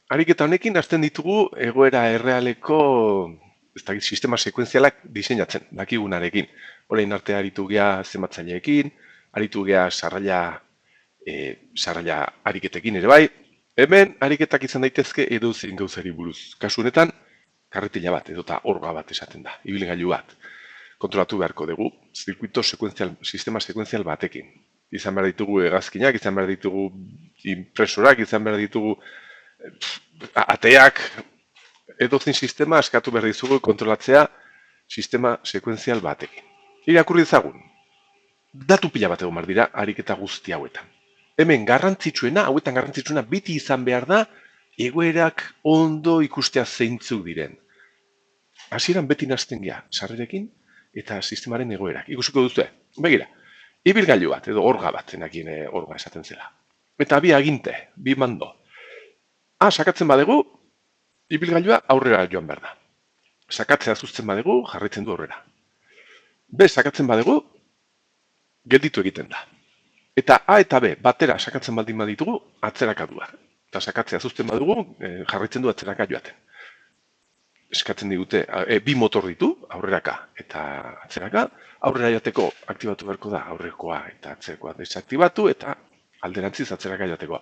Ariketa honekin hasten ditugu egoera errealeko sistema sekuentzialak diseinatzen, dakigunarekin. Orain arte aritu gea zenbatzaileekin, aritu gea sarraila ariketekin ere bai. Hemen ariketak izan daitezke edozein gauzari buruz. Kasu honetan, karretila bat edota orga bat esaten da, ibilgailu bat. Kontrolatu beharko dugu sistema sekuentzial batekin. Izan behar ditugu hegazkinak, izan behar ditugu impresorak, izan behar ditugu ateak, edozein sistema askatu behar dizugu kontrolatzea sistema sekuentzial batekin. Irakurri ezagun, datu pila bat egon behar dira ariketa guzti hauetan. Hemen hauetan garrantzitsuena biti izan behar da egoerak ondo ikustea zeintzuk diren. Hasieran beti nazten gea sarrerekin eta sistemaren egoerak. Ikusiko duzu, begira, ibilgailu bat edo orga bat, enakien orga esaten zela. Eta bi aginte, bi mando. Sakatzen badegu, ibilgailua aurrera joan behar da. Sakatzea zuzten badegu, jarraitzen du aurrera. Sakatzen badegu, gelditu egiten da. Eta A eta B batera sakatzen baldin baditugu, atzeraka duak. Eta sakatzea zuzten badugu, jarraitzen du atzeraka joaten. Eskatzen digute, bi motor ditu, aurreraka eta atzeraka. Aurrera joateko aktibatu beharko da, aurrekoa eta atzerekoa desaktibatu, eta alderantziz atzeraka joatekoa.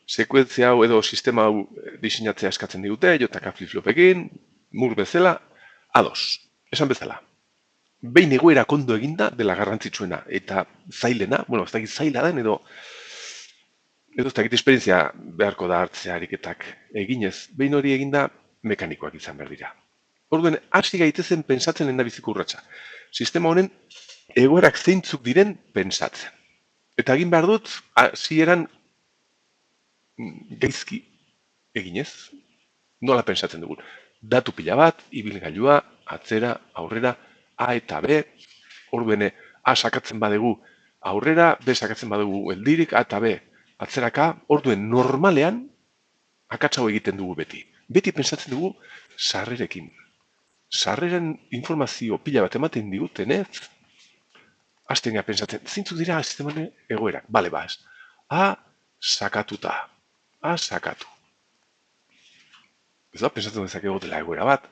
Sekuentzia hau edo sistema hau diseinatzea eskatzen digute, jotaka flip-flopekin, mur bezala, ados. Esan bezala. Behin egoera kondo eginda dela garrantzitsuena eta zailena, ez dakit zaila den edo ez dakit esperientzia beharko da hartzea ariketak eginez, behin hori eginda mekanikoak izan behar dira. Orduen, hasi gaitezen pentsatzen lehendabiziko urratsa. Sistema honen egoerak zeintzuk diren pentsatzen. Eta egin behar dut, hasieran gaizki eginez, nola pentsatzen dugun. Datu pila bat, ibilgailua, atzera, aurrera, A eta B, orduen A sakatzen badegu aurrera, B sakatzen badegu geldirik, A eta B atzeraka, orduen normalean akatsau egiten dugu beti. Beti pentsatzen dugu sarrerekin. Sarreren informazio pila bat ematen digutenez, hasten gara pentsatzen, zeintzuk dira sistemaren egoerak. Bale, A sakatuta, A sakatu. Ez da, pentsatzen dezakegu dela egoera bat,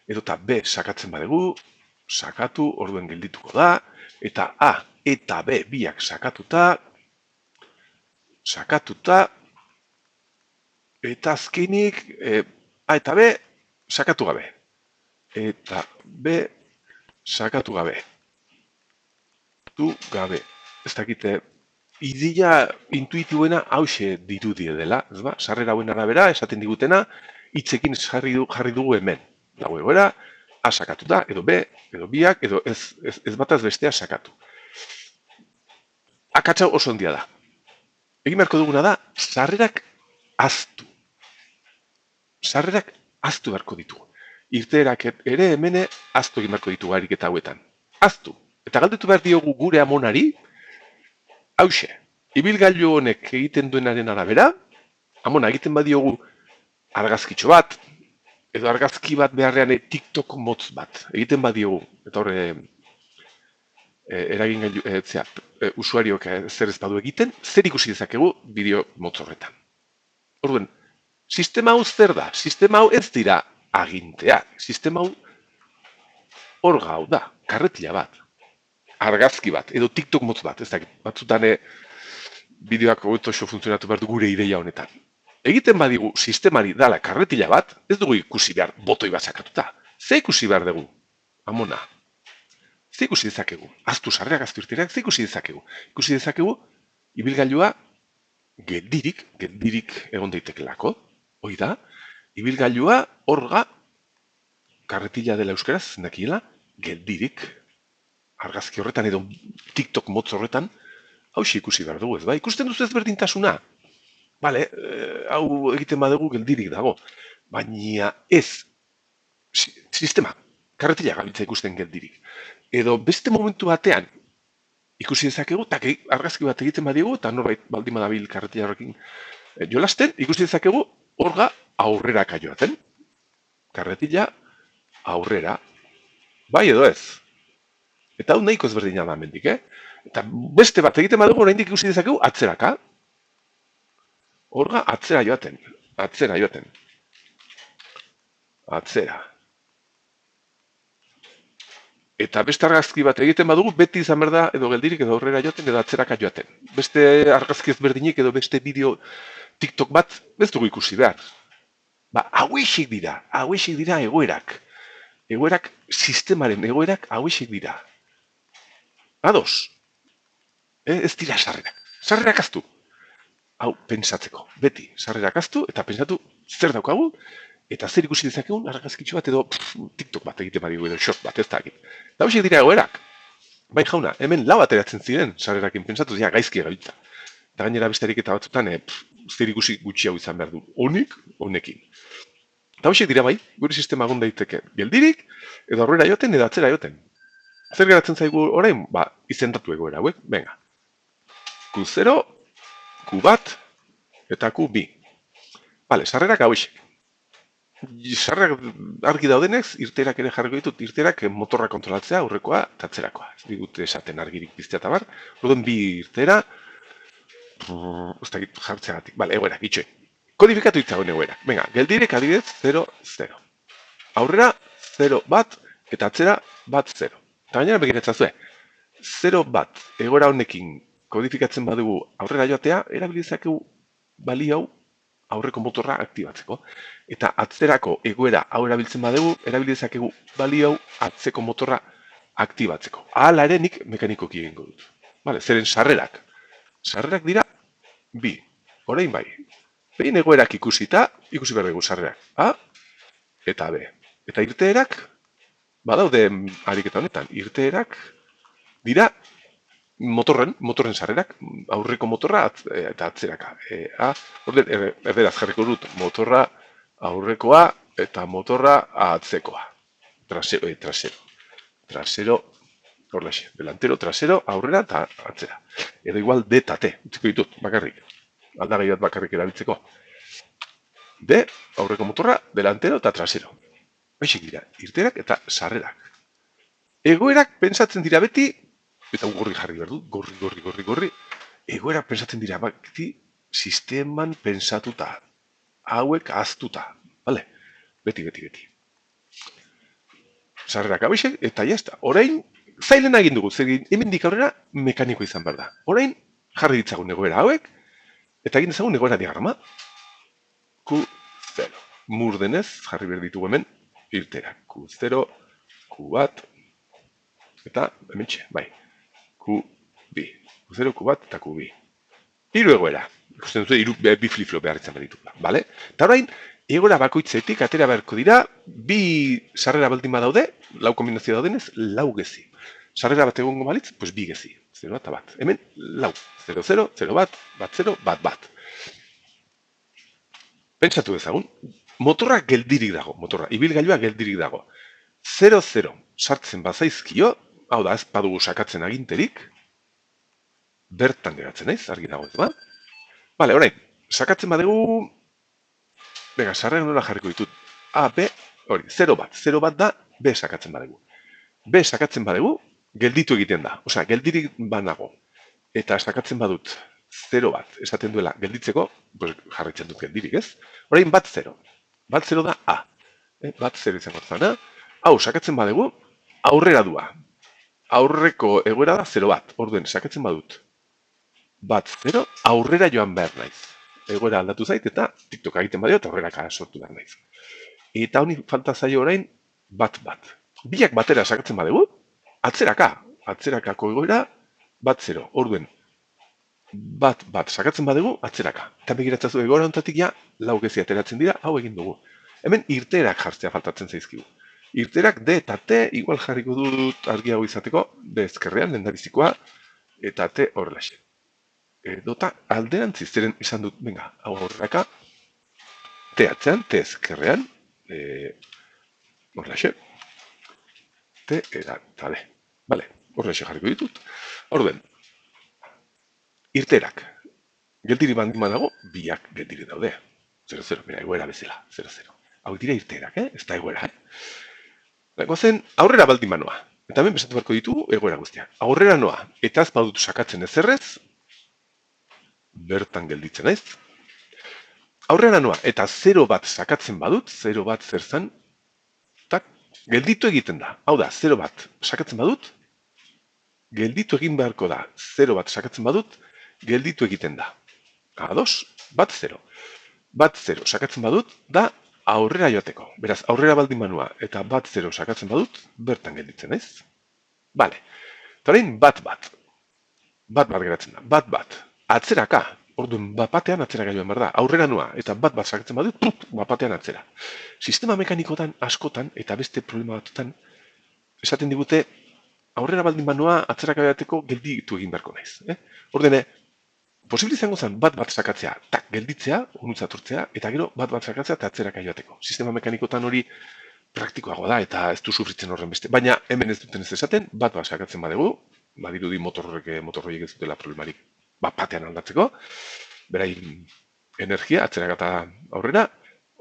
edota B sakatzen badegu, sakatu, orduen geldituko da, eta A eta B biak sakatuta, eta azkenik A eta B sakatu gabe. Eta B sakatu gabe. Ez dakite, ideia intuitibuena hause dirudie dela, ez ba? Sarrera hauen arabera, esaten digutena, hitzekin jarri dugu hemen. Dago egoera, A sakatu da, edo B, edo biak, edo ez bataz bestea sakatu. Akatsau oso ondia da. Egin beharko duguna da, sarrerak aztu. Sarrerak aztu beharko ditugu. Irteerak ere hemene aztu egin beharko ditugu ariketa hauetan. Aztu. Eta galdetu behar diogu gure amonari, hause, ibilgailu honek egiten duenaren arabera, amona egiten badiogu argazkitxo bat, edo argazki bat beharrean TikTok motz bat. Egiten badiogu, eta horre eragin usuariok zer ez badu egiten, zer ikusi dezakegu bideo motz horretan. Orduen, sistema hau zer da? Sistema hau ez dira aginteak. Sistema hau orga hau da, karretila bat, argazki bat, edo TikTok motz bat. Ez dakit, batzutan bideoak hobeto funtzionatu behar du gure ideia honetan. Egiten badigu sistemari dala karretila bat, ez dugu ikusi behar botoi bat sakatuta. Ze ikusi behar dugu? Amona. Ze ikusi dezakegu? Aztu sarreak, aztu irterak, ze ikusi dezakegu? Ikusi dezakegu, ibilgailua geldirik egon daitekelako. Hoi da, ibilgailua orga, karretila dela euskaraz, zendakiela, geldirik, argazki horretan edo TikTok motz horretan, hauxe ikusi behar dugu ez ba? Ikusten duzu ezberdintasuna? Bale, hau egiten badugu geldirik dago, baina ez sistema, karretila gabiltza ikusten geldirik. Edo beste momentu batean ikusi dezakegu, eta argazki bat egiten badigu, eta norbait baldin badabil karretila horrekin jolasten, ikusi dezakegu orga aurreraka joaten. Karretila aurrera, bai edo ez. Eta hau nahiko ezberdina da mendik, Eta beste bat egiten badugu, oraindik ikusi dezakegu atzeraka. Orga atzera joaten. atzera joaten. Atzera. Eta beste argazki bat egiten badugu, beti izan behar da, edo geldirik, edo aurrera joaten, edo atzeraka joaten. Beste argazki ezberdinik, edo beste bideo TikTok bat, ez dugu ikusi behar. Ba, hauexik dira egoerak. Egoerak, sistemaren egoerak hauexik dira. Ados, ez dira sarrerak. Sarrerak aztu. Hau, pentsatzeko. Beti, sarrerak aztu, eta pentsatu zer daukagu, eta zer ikusi dezakegun argazkitxo bat edo TikTok bat egiten badigu edo short bat ez da egin. Da hauexik dira egoerak. Bai jauna, hemen lau ateratzen ziren sarrerakin pentsatu, ja, gaizki gabiltza. Eta gainera beste ariketa batzutan, zer ikusi gutxi hau izan behar du. Honekin. Eta hauexik dira bai, gure sistema egon daiteke geldirik, edo aurrera joten, edo atzera joten. Zer geratzen zaigu orain? Ba, izendatu egoera hauek, venga. Q0, Q1, eta Q2. Bale, sarrerak hauexik. Sarrerak argi daudenez, irteerak ere jarriko ditut, irteerak motorra kontrolatzea, aurrekoa eta atzerakoa. Ez digute esaten argirik piztea eta bar. Orduan bi irteera, ez dakit jartzeagatik. Bale, egoerak, itxoin. Kodifikatu ditzagoen egoerak. Venga, geldirek adibidez 0, 0. Aurrera 0, 1, eta atzera 1, 0. Eta gainera begiratzazue, 0, 1, egoera honekin kodifikatzen badugu aurrera joatea, erabilizakegu balio hau aurreko motorra aktibatzeko. Eta atzerako egoera hau erabiltzen badugu, erabilizakegu balio hau atzeko motorra aktibatzeko. Ahala ere nik mekanikoki egingo dut. Vale, zeren sarrerak. Sarrerak dira bi. Orain bai. Behin egoerak ikusita, ikusi behar dugu sarrerak. A eta B. Eta irteerak, badaude ariketa honetan, irteerak dira motorren sarrerak, aurreko motorra eta atzeraka. Erderaz jarriko dut, motorra aurrekoa eta motorra atzekoa. Trasero, horrexe, delantero, trasero, aurrera eta atzera. Edo igual D eta T, utziko ditut, bakarrik. Aldagai bat bakarrik erabiltzeko. D, aurreko motorra, delantero eta trasero. Baixik dira, irterak eta sarrerak. Egoerak pentsatzen dira beti, eta gorri jarri behar du, gorri. Egoerak pentsatzen dira beti, sisteman pentsatuta, hauek ahaztuta. Vale? Beti. Sarrerak abixek, eta jazta. Orain, zailena egin dugu, zer hemendik aurrera mekaniko izan behar da. Orain, jarri ditzagun egoera hauek, eta egin dezagun egoera diagrama. Q0. Murdenez, jarri behar ditugu hemen, irtera. Q0, Q1, eta hementxe, bai. Q2. Q0, Q1 eta Q2. Hiru egoera. Ikusten dute, bi flip-flop behar izan behar ditugu. Vale? Eta orain, egoera bakoitzetik atera beharko dira, bi sarrera baldin badaude, lau kombinazio daudenez, lau gezi. Sarrera bat egongo balitz, pues bi gezi. 0 eta bat. Hemen, lau. 0, 0, 0, bat, 0, bat. Pentsatu dezagun, motorra geldirik dago, ibilgailua geldirik dago. 0, 0, sartzen bazaizkio, hau da, ez badugu sakatzen aginterik, bertan geratzen naiz, argi dago ez ba? Bale, orain, sakatzen badugu, venga, sarrera nola jarriko ditut, A, B, hori, 0 bat da, B sakatzen badugu. B sakatzen badugu, gelditu egiten da, osea, geldirik banago, eta sakatzen badut 0 bat, esaten duela gelditzeko, pues jarritzen dut geldirik, ez? Orain bat 0. Bat 0 da A. Bat 0 izango zana. Hau, sakatzen badugu, aurrera dua. Aurreko egoera da 0 bat. Orduen, sakatzen badut. Bat 0, aurrera joan behar naiz. Egoera aldatu zait eta TikTok egiten badio eta aurreraka sortu behar naiz. Eta honi falta zaio orain bat. Biak batera sakatzen badugu, atzerakako egoera bat 0. Orduen, bat sakatzen badugu, atzeraka. Eta begiratzazu egoera honetatik ja, lau gezi ateratzen dira, hau egin dugu. Hemen irteerak jartzea faltatzen zaizkigu. Irteerak D eta T, igual jarriko dut argiago izateko, D ezkerrean, lehendabizikoa, eta T horrelaxe. Edota alderantziz, zeren izan dut, venga, hau horrelaka, T atzean, T ezkerrean, horrelaxe, T eta D. Bale, horrelaxe jarriko ditut. Orduen, irteerak, geldiri bandima dago, biak geldiri daude. 0-0, mira, egoera bezala, 0-0. Hau dira irteerak, ez da egoera, Gozen, aurrera baldin banoa. Eta hemen besatu beharko ditugu egoera guztia. Aurrera noa, eta ez badut sakatzen ezerrez, bertan gelditzen naiz. aurrera noa, eta 0 bat sakatzen badut, 0 bat zer zan, tak, gelditu egiten da. Hau da, 0 bat sakatzen badut, gelditu egin beharko da. 0 bat sakatzen badut, gelditu egiten da. Ados, bat 0. Bat 0 sakatzen badut, da aurrera joateko. Beraz, aurrera baldin manua eta bat 0 sakatzen badut, bertan gelditzen naiz. Bale, eta orain bat bat. Bat bat geratzen da, bat bat. Atzeraka, orduan bat batean atzeraka joan behar da. Aurrera noa eta bat bat sakatzen badut, bat batean atzera. Sistema mekanikotan askotan eta beste problema batutan esaten digute aurrera baldin manua atzeraka joateko gelditu egin beharko naiz. Ordene, posible izango zen bat bat sakatzea, tak, gelditzea, onutzaturtzea, eta gero bat bat sakatzea eta atzeraka joateko. Sistema mekanikotan hori praktikoagoa da eta ez du sufritzen horren beste. Baina hemen ez duten ez esaten, bat bat sakatzen badegu, badirudi motorroiek ez dutela problemarik bat batean aldatzeko, berain energia, atzeraka eta aurrera,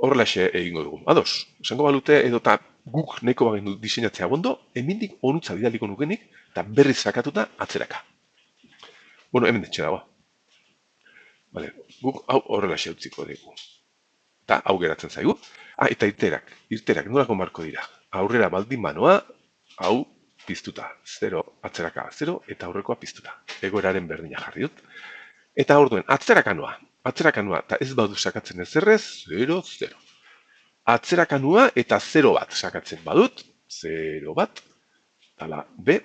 horrelaxe egingo dugu. Ados, esango balute edota guk nahiko bagen diseinatzea bondo, hemendik onutza bidaliko nukenik, eta berriz sakatuta atzeraka. Bueno, hemen detxe dago. Vale, guk hau horrelaxe utziko dugu. Eta hau geratzen zaigu. Eta irterak nolako marko dira. Aurrera baldin manoa, hau piztuta. 0, atzeraka 0, eta aurrekoa piztuta. Egoeraren berdina jarri dut. Eta orduen, atzeraka noa, eta ez badu sakatzen ez errez, 0, 0. Atzeraka noa eta 0 bat sakatzen badut, 0 bat, tala, B,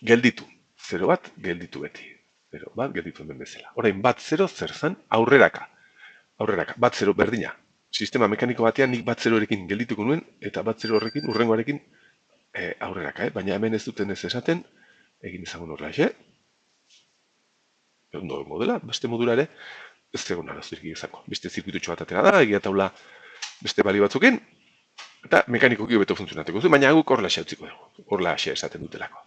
gelditu. 0 bat, gelditu beti. 0 bat, gelditu den bezala. Orain, bat 0 zer zan, aurreraka. Aurreraka, bat 0 berdina. Sistema mekaniko batean nik bat 0-erekin geldituko nuen, eta bat 0 horrekin, urrengoarekin aurreraka. Baina hemen ez duten ez esaten, egin ezagun horrela, ondo modela, beste modura ere, ez egon arazorik izango. Beste zirkuitutxo bat atera da, egia taula beste bali batzukin, eta mekanikoki hobeto funtzionatuko zu, baina guk horrela utziko dugu, horrela esaten dutelako.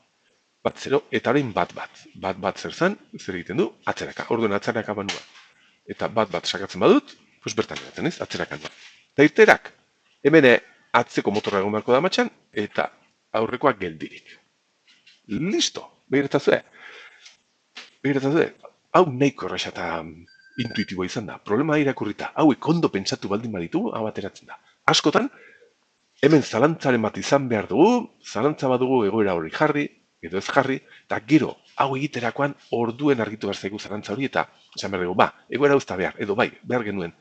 Bat 0, eta orain bat bat. Bat bat zer zan, zer egiten du, atzeraka. Orduen atzeraka banua. Eta bat bat sakatzen badut, pues bertan geratzen ez, atzeraka nua. Eta irterak, hemen atzeko motorra egon beharko da matxan, eta aurrekoak geldirik. Listo, begiratzazue. Hau nahiko erraxa eta intuitiboa izan da. Problema irakurrita, hauek ondo pentsatu baldin baditugu, hau ateratzen da. Askotan, hemen zalantzaren bat izan behar dugu, zalantza badugu egoera hori jarri, edo ez jarri, eta gero, hau egiterakoan orduen argitu behar zaigu zalantza hori, eta esan behar dugu, egoera uzta behar, edo bai, behar genuen.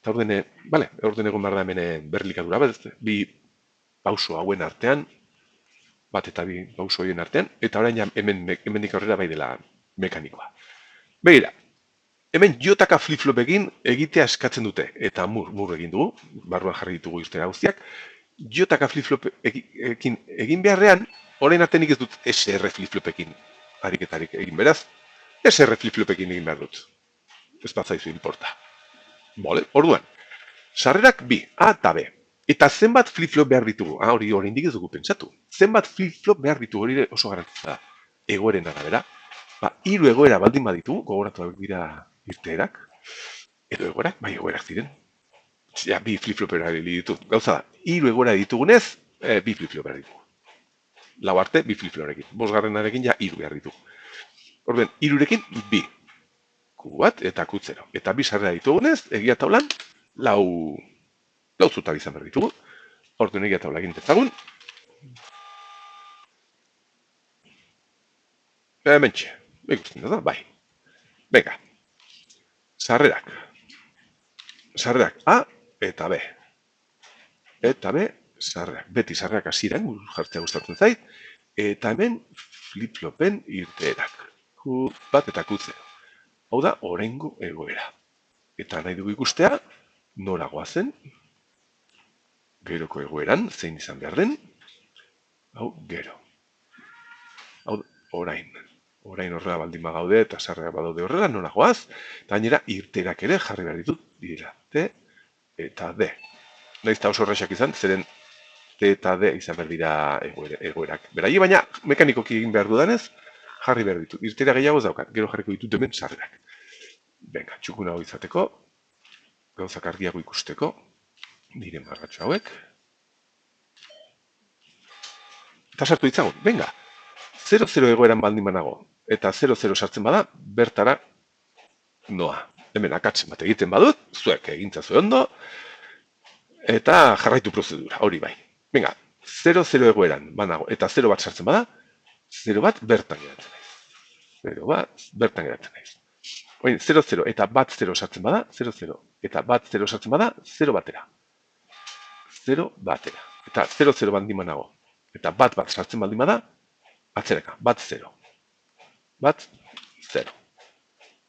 Eta orden egon behar da hemen berlikadura, bi pauso hauen artean, bat eta bi pauso horien artean, eta orain hemendik aurrera bai dela mekanikoa. Begira, hemen jotaka flip-flopekin egitea eskatzen dute, eta mur egin dugu, barruan jarri ditugu irtera guztiak, jotaka flip-flopekin egin beharrean, orain artenik ez dut SR flip-flopekin ariketarik egin beraz, SR flip-flopekin egin behar dut. Ez bat zaizu inporta. Bole, orduan, sarrerak bi, A eta B. Eta zenbat flip-flop behar ditugu? Hori indik ez dugu pentsatu. Zenbat flip-flop behar ditugu hori oso garrantzitza da. Egoeren arabera. 3 egoera baldin baditugu, gogoratu dira irteerak. Edo egoerak, bai egoerak ziren. Bi flip-flop behar ditu. Gauza da, 3 egoera ditugunez, bi flip-flop behar ditugu. Lau arte, bi flip-flopekin. 5. ja 3 behar ditugu. Orduen, 3rekin, bi. Q1 eta Q0. Eta bi sarrera ditugunez, egia taulan, lau zuta izan behar ditugu. Orduen egia taula egin dezagun. Hementxe, ikusten da, bai. Venga, sarrerak. Sarrerak A eta B. Eta B, sarrerak. Beti sarrerak hasieran jartzea gustatzen zait. Eta hemen flip-flopen irteerak. Q1 eta Q0. Hau da, oraingo egoera. Eta nahi dugu ikustea, nora goazen, geroko egoeran, zein izan behar den, hau, gero. Hau, orain horrela baldin bagaude, eta sarrera badaude horrela, nora goaz, eta gainera, irterak ere jarri behar ditut, dira, T eta D. Nahiz eta oso horrexak izan, zeren T eta D izan behar dira egoerak. Berai, baina, mekanikoki egin behar dudanez, jarri behar ditut. Irtera gehiago ez daukat, gero jarriko ditut hemen sarrerak. Venga, txukuna hau izateko, gauzak argiago ikusteko, nire marratxo hauek. Eta sartu ditzagun, venga, 0-0 egoeran baldin banago, eta 0-0 sartzen bada, bertara noa. hemen akatzen bat egiten badut, zuek egintzazu ondo, eta jarraitu prozedura, hori bai. Venga, 0-0 egoeran banago, eta 0 bat sartzen bada, 0 bat bertan geratzen naiz. 0 bat bertan geratzen naiz. Oin, 0-0 eta bat 0 sartzen bada, 0-0 eta bat 0 sartzen bada, 0 batera. 0 batera. Eta 0-0 baldin banago. Eta bat sartzen baldin bada, atzeraka, bat 0. Bat 0.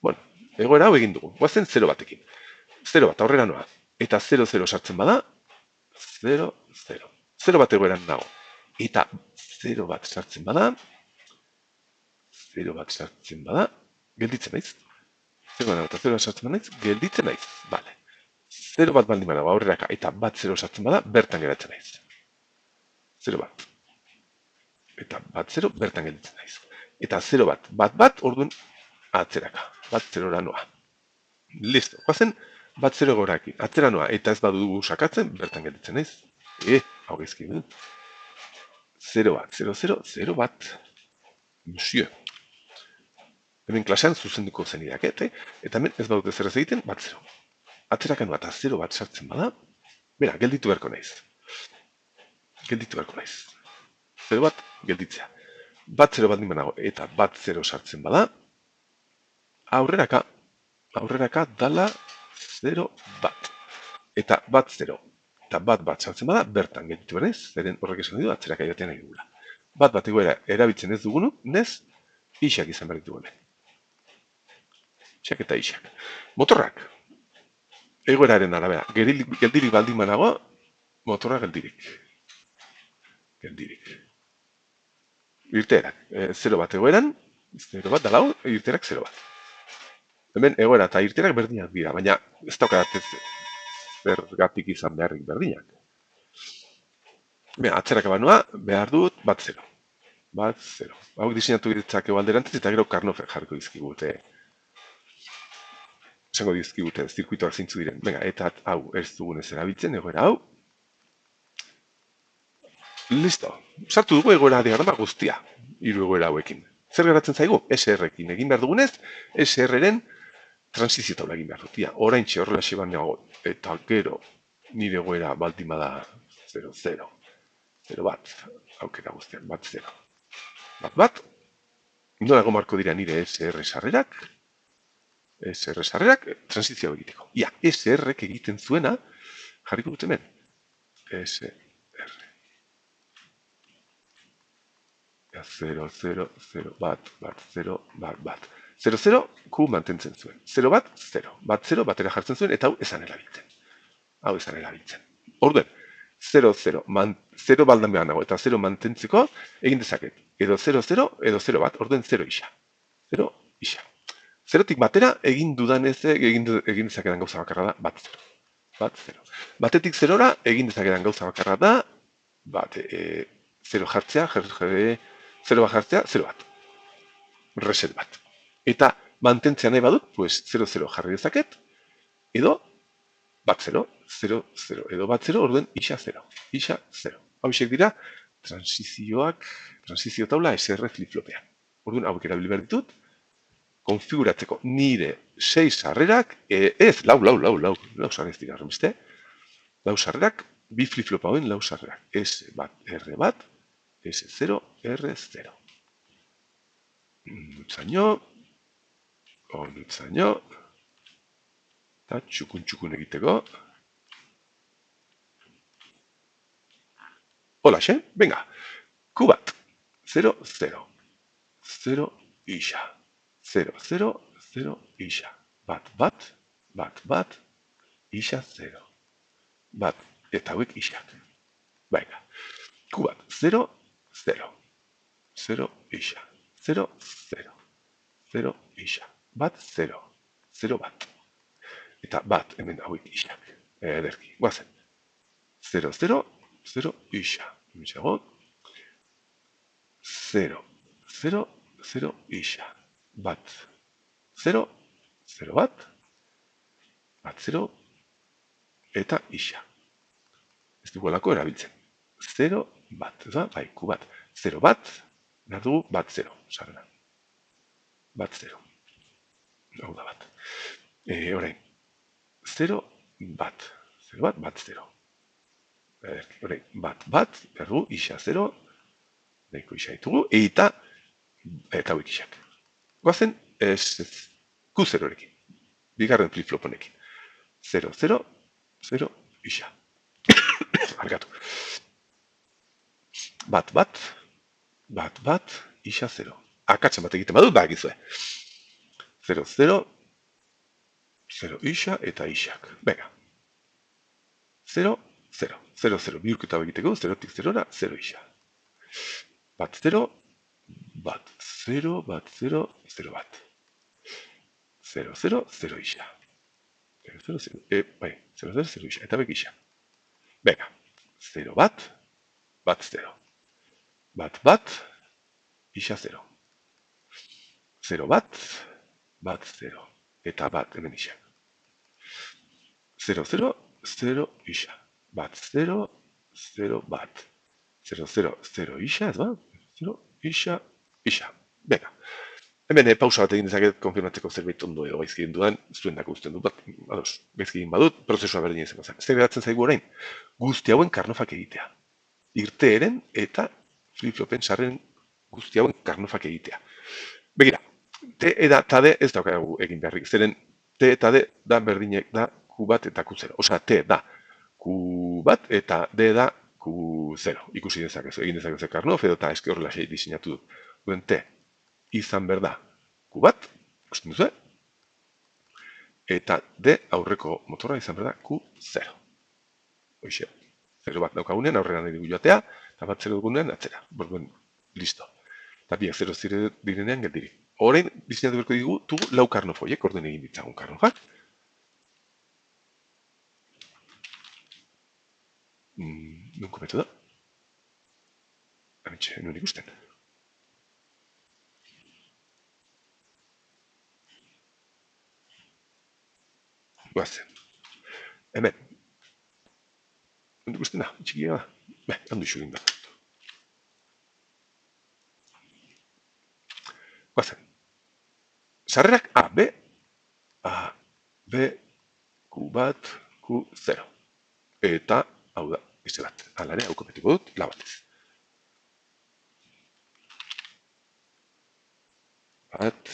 Bueno, egoera hau egin dugu. Guazen 0 batekin. 0 bat aurrera noa. Eta 0-0 sartzen bada, 0-0. 0 bat egoeran nago. Eta 0 bat sartzen bada, 0 bat sartzen bada, gelditzen naiz. 0 bat eta 0 bat sartzen bada, gelditzen naiz. Vale. 0 bat baldin badago aurreraka eta bat 0 sartzen bada, bertan geratzen naiz. 0 bat. Eta bat 0 bertan gelditzen naiz. Eta 0 bat, orduan atzeraka. Bat 0 noa. Listo. Guazen, bat 0 egorakin. Atzera noa. Eta ez badugu sakatzen, bertan gelditzen naiz. Hau gezki. 0 bat, 0-0, 0 bat. Monsieur. Hemen klasean zuzenduko zen irak, eta hemen ez badute zer ez egiten, bat 0. Atzeraka noa eta 0 bat sartzen bada, bera, gelditu beharko naiz. Gelditu beharko naiz. 0 bat, gelditzea. Bat 0 bat banago eta bat 0 sartzen bada, aurreraka dala 0 bat. Eta bat 0 eta bat sartzen bada, bertan gelditu behar naiz, zeren horrek esan du, atzeraka joatea nahi dugula. Bat egoera erabiltzen ez dugunuk, nez, isak izan behar ditugu hemen. Isak eta isak. Motorrak. Egoeraren arabera. Geldirik baldin banago, motorra geldirik. Geldirik. Irteerak. 0 bat egoeran, 0 bat dalau, irteerak 0 bat. Hemen egoera eta irteerak berdinak dira, baina ez daukadatez zergatik izan beharrik berdinak. Atzeraka banoa, behar dut, bat 0. Bat 0. Hauek diseinatu ditzakegu alderantez eta gero karnofer jarriko dizkigute. Esango dizkigute, zirkuitoak zeintzu diren. Venga, eta hau ez dugunez erabiltzen, egoera hau. Listo. Sartu dugu egoera diagrama guztia, hiru egoera hauekin. Zer geratzen zaigu? SR-ekin egin behar dugunez, SR-ren transizio taula egin behar dut. Oraintxe horrela xeban nago, eta gero nire egoera baldin bada 0-0. 0 bat, aukera guztian, bat 0. Bat, nolago marko dira nire SR sarrerak, transizioa egiteko. SR-ek egiten zuena, jarriko dut hemen. SR. 0, 0, 0, bat, 0, bat. 0, 0, Q mantentzen zuen. 0 bat, 0. Bat 0, batera jartzen zuen, eta hau esan erabiltzen. Orduen, 0, 0, 0 baldan behar nago, eta 0 mantentzeko egin dezaket. Edo 0, 0, edo 0 bat, orduen 0 isa. 0 isa. 0tik batera egin dudanez egin dezakedan gauza bakarra da, bat 0. Bat 0. Batetik 0ra egin dezakedan gauza bakarra da, bat, 0 jartzea, 0 bat jartzea, 0 bat. Reset bat. Eta mantentzea nahi badut, pues 0-0 jarri dezaket, edo bat 0, 0-0, edo bat 0, orduen isa 0. Isa 0. Hauexek dira, transizio taula SR flip-flopean. Orduen hauek erabili behar ditut, konfiguratzeko nire 6 sarrerak, ez, lau sarrez dira, remiste, lau sarrerak, bi flip-flopa hoen lau sarrerak. S bat, R bat, S0, R0. Nutzaino, eta txukun egiteko. Hola, xe, venga, Q bat, 0, 0, 0, isa, 0, 0, 0, isa, bat, isa 0, bat, eta hauek isak. Venga, Q bat, 0, 0, 0, isa, 0, 0, 0, isa, bat, 0, 0, bat. Eta bat, hemen hauek isak. Ederki, guazen. 0, 0, 0, isa. Hemen 0, 0, 0, isa. Bat, 0, 0, bat, bat 0, eta isa. Ez dugu alako erabiltzen. 0, bat, bai, Q bat. 0 bat, behar dugu bat 0, sarrena. Bat 0. Hau da bat. Orain, 0, bat. 0, bat, bat, 0. Orain, bat, bat, berdu, isa 0, nahiko isa ditugu, eta hauek isak. Goazen, Q0-rekin, bigarren flip-flop honekin. 0, 0, 0, isa. Argatu. Bat, bat, bat, bat, isa 0. Akatzen bat egiten badut, egizue. 0, 0, 0 isa eta isak. Venga. 0, 0, 0, 0. Bihurketa egiteko, 0-tik 0-ra, 0 isa. Bat 0, bat 0, bat 0, 0 bat. 0, 0, 0 isa. 0, 0, 0, bai, 0, 0, 0 isa. Eta bek isa. Venga. 0 bat, bat 0. Bat bat, isa 0. 0 bat, bat 0. Eta bat hemen isa. 0, 0, 0 isa. Bat 0, 0 bat. 0, 0, 0 isa, ez ba? 0, isa, isa. Venga. Hemen pausa bat egin dezaket konfirmatzeko zerbait ondo edo gaizki egin dudan, zuen dako usten dut, ados, gaizki egin badut, prozesua berdin izango zen. Zer geratzen zaigu orain, guzti hauen karnofak egitea. Irteeren eta flip-flopen sarren guzti hauen karnofak egitea. Begira, T eta D ez daukagu egin beharrik, zeren T eta D da berdinek da Q bat eta Q0. Osa, T da Q bat eta D da Q0. Ikusi dezakezu, egin dezakezu karnof edo eta eske horrela diseinatu dut. Duen T izan berda Q bat, ikusten duzu, eta D aurreko motorra izan berda Q0. Hoxe, 0 bat daukagunean aurrera nahi dugu joatea, eta bat 0 dugunean atzera. Borduen, listo. Eta biak 0 zire direnean geldiri. Horein, diseinatu berko ditugu lau karnofoiek, orden egin ditzagun karnofak. Nunko metoda? Amitxe, nuen ikusten. Guazen. Hemen. Nuen ikusten da, txikia da. Handu iso egin da. Guazen. Sarrerak A, B, Q bat, Q0. Eta, hau da, beste bat. Alare, hau kopetiko dut, lau batez. Bat,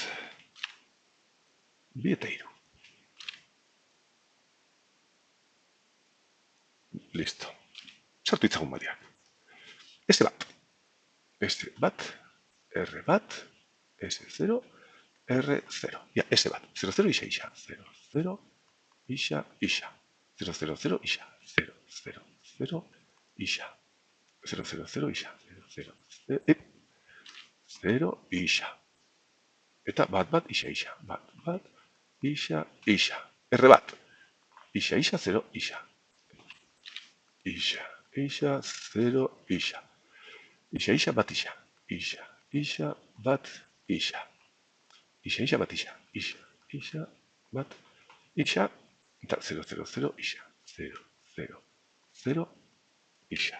bi eta hiru. Listo. Sartu itzagun badiak. Este bat. Este bat, R bat, S0, R0. Ja, este bat. 0, 0, isa, isa. 0, 0, isa, isa. 0, 0, 0, isa. 0, 0, 0, isa. 0, 0, 0, isa. 0, 0, 0, isa. Eta bat, bat, isa, isa. Bat, bat, isa, isa. R bat. Isa, isa, 0, isa. Isa, isa, 0, isa. Isa, isa, bat, isa. Isa, isa, bat, isa. Isa, isa, bat, isa. Isa, isa, bat, isa. Eta 0, 0, 0, isa. 0, 0, 0, isa.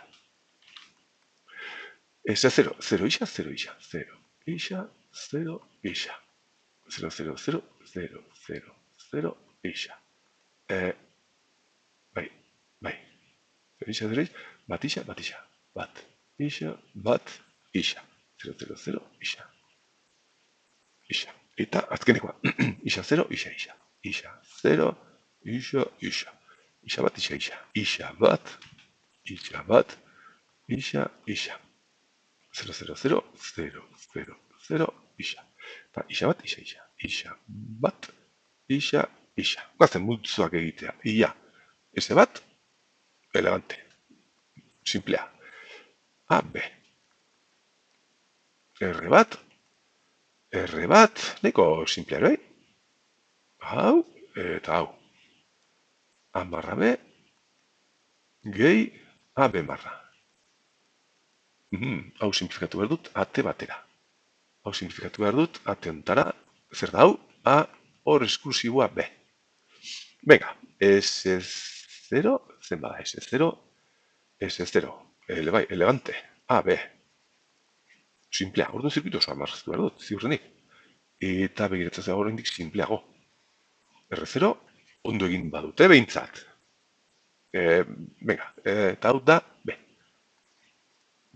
Esa 0, 0, isa, 0, isa. 0, isa, 0, isa. 0, 0, 0, 0, 0, 0, isa. Bai, bai. 0, isa, 0, isa. Bat, isa, bat, isa. Bat, isa, bat, isa. 0, 0, 0, isa. Isa. Eta azkenekoa. Isa 0, isa, isa. Isa 0, isa, isa. Isa bat, isa, isa. Isa bat, isa bat, isa, isa. 0, 0, 0, 0, 0, 0, isa. Eta isa bat, isa, isa. Isa bat, isa, isa. Gazen multzuak egitea. Ia. Ese bat, elegante. Simplea. A, B. R bat, R bat, neko simplea, bai? Hau, eta hau. A barra B, gehi A, B barra. Hau simplifikatu behar dut, AT batera. Hau simplifikatu behar dut, AT ontara, zer da hau, A, hor esklusiboa B. Venga, S0, zen bada, S0, S0, bai, elegante, A, B. Simplea, orduan zirkuitu osoa marraztu behar dut, ziurrenik. Eta begiratzen zego oraindik simpleago. R0, ondo egin badute behintzat. Venga, eta hau da, B.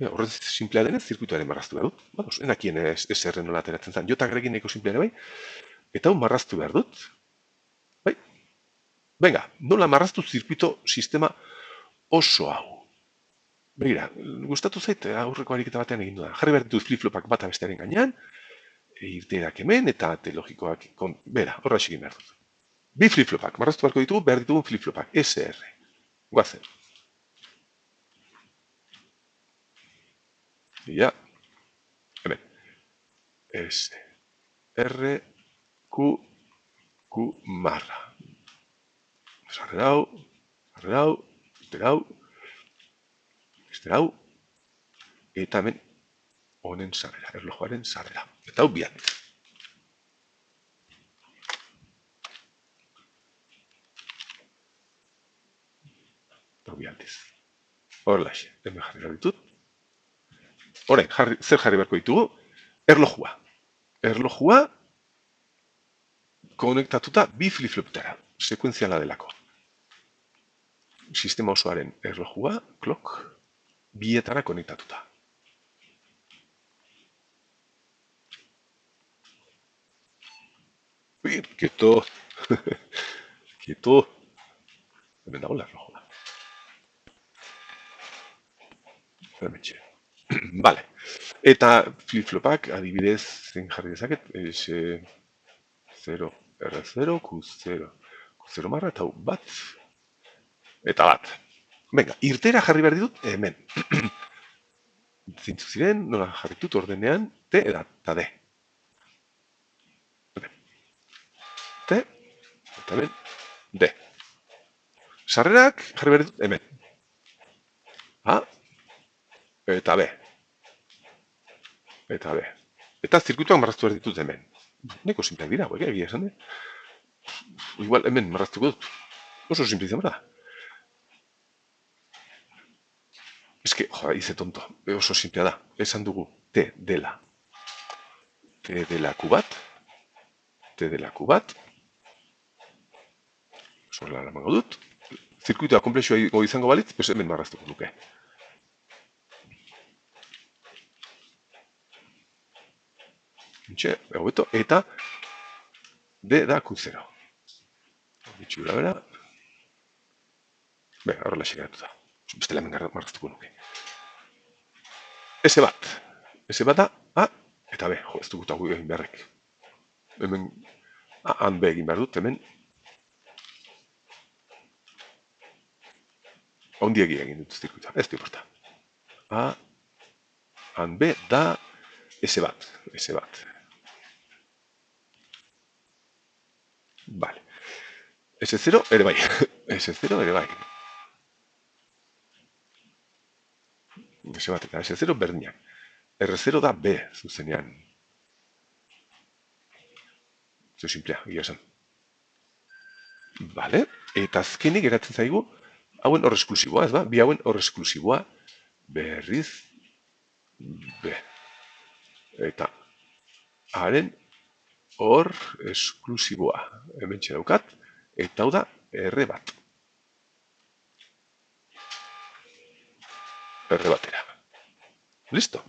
Horrez simplea denez, zirkuituaren marraztu behar dut. Bados, enakien SR nola ateratzen zen. Jota grekin nahiko simplea ere bai. Eta hau marraztu behar dut. Bai. Venga, nola marraztu zirkuito sistema oso hau. Begira, gustatu zait aurreko ariketa batean egin dudan. Jarri behar ditut flip-flopak bata bestearen gainean, irteerak hemen eta logikoak bera, horra egin behar dut. Bi flip-flopak, marraztu beharko ditugu, behar ditugun flip-flopak, SR. Guazen. Ja, hemen. S, R, Q, Q marra. Sarrerau, esterau, eta hemen honen sarrera, erlojuaren sarrera. Eta hau bian. Eta hau bialdiz. Horrelaxe, hemen jarri behar ditut. Horain, zer jarri beharko ditugu? Erlojua. Erlojua konektatuta bi flip-flopetara, sekuenziala delako. Sistema osoaren erlojua, clock, bietara konektatuta. Ui, kieto. Kieto. Hemen dago erlojua. Hemen txe. Vale. Eta flip-flopak adibidez zen jarri dezaket, S0, R0, Q0, Q0 marra eta bat. Eta bat. Venga, irtera jarri behar ditut hemen. Zintzu ziren, nola jarri ditut ordenean, T eta D. T, eta hemen, D. Sarrerak jarri behar ditut hemen. A, eta B. Eta B. Eta zirkuituak marraztu behar ditut hemen. Neko simpleak dira, hauek egia esan, Igual hemen marraztuko dut. Oso simple izan da. Eske, joa, hice tonto. Oso simplea da. Esan dugu T dela. T dela Q bat. T dela Q bat. Zorla eramango dut. Zirkuitoa komplexua izango balitz, pues hemen marraztuko duke. Entxe, egobeto, eta D da Q0. Bitxura bera. Bega, horrela xegeratu da. Bestela hemen marraztuko nuke. S bat. S bat da A eta B. Jo, ez dugut hau egin beharrek. Hemen A-an B egin behar dut, hemen ondiegi egin dut zirkuitoa. Ez diporta. A-an B da S bat. S bat. Vale. S0 ere bai. S0 ere bai. S bat eta S0 berdinak. R0 da B zuzenean. Zeu simplea, gira esan. Vale. Eta azkenik geratzen zaigu, hauen hor esklusiboa, ez ba? Bi hauen hor esklusiboa berriz B. Eta haren hor esklusiboa. Hemen daukat. Eta hau da R bat. R batera. Listo.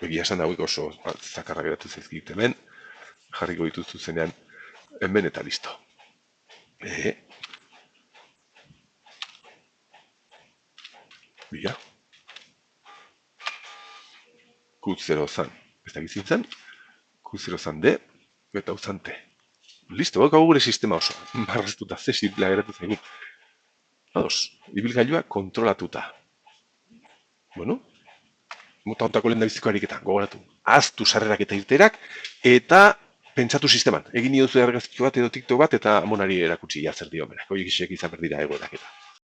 Egia esan hauek oso zakarra geratu zaizkit hemen. Jarriko dituzu zenean hemen eta listo. Bila. Q0 zan. Ez da gizintzen. Q0 zan D. Eta hau zan T. Listo, baukagu gure sistema oso. Marraztuta, ze simplea geratu zaigu. Ados, ibilgailua kontrolatuta. Bueno, mota ontako lehen da biziko ariketan, gogoratu. Aztu sarrerak eta irterak, eta pentsatu sisteman. Egin niozu argazkiko bat edo TikTok bat, eta amonari erakutsi zer dio berak. Horiek isek izan berdira egoerak eta.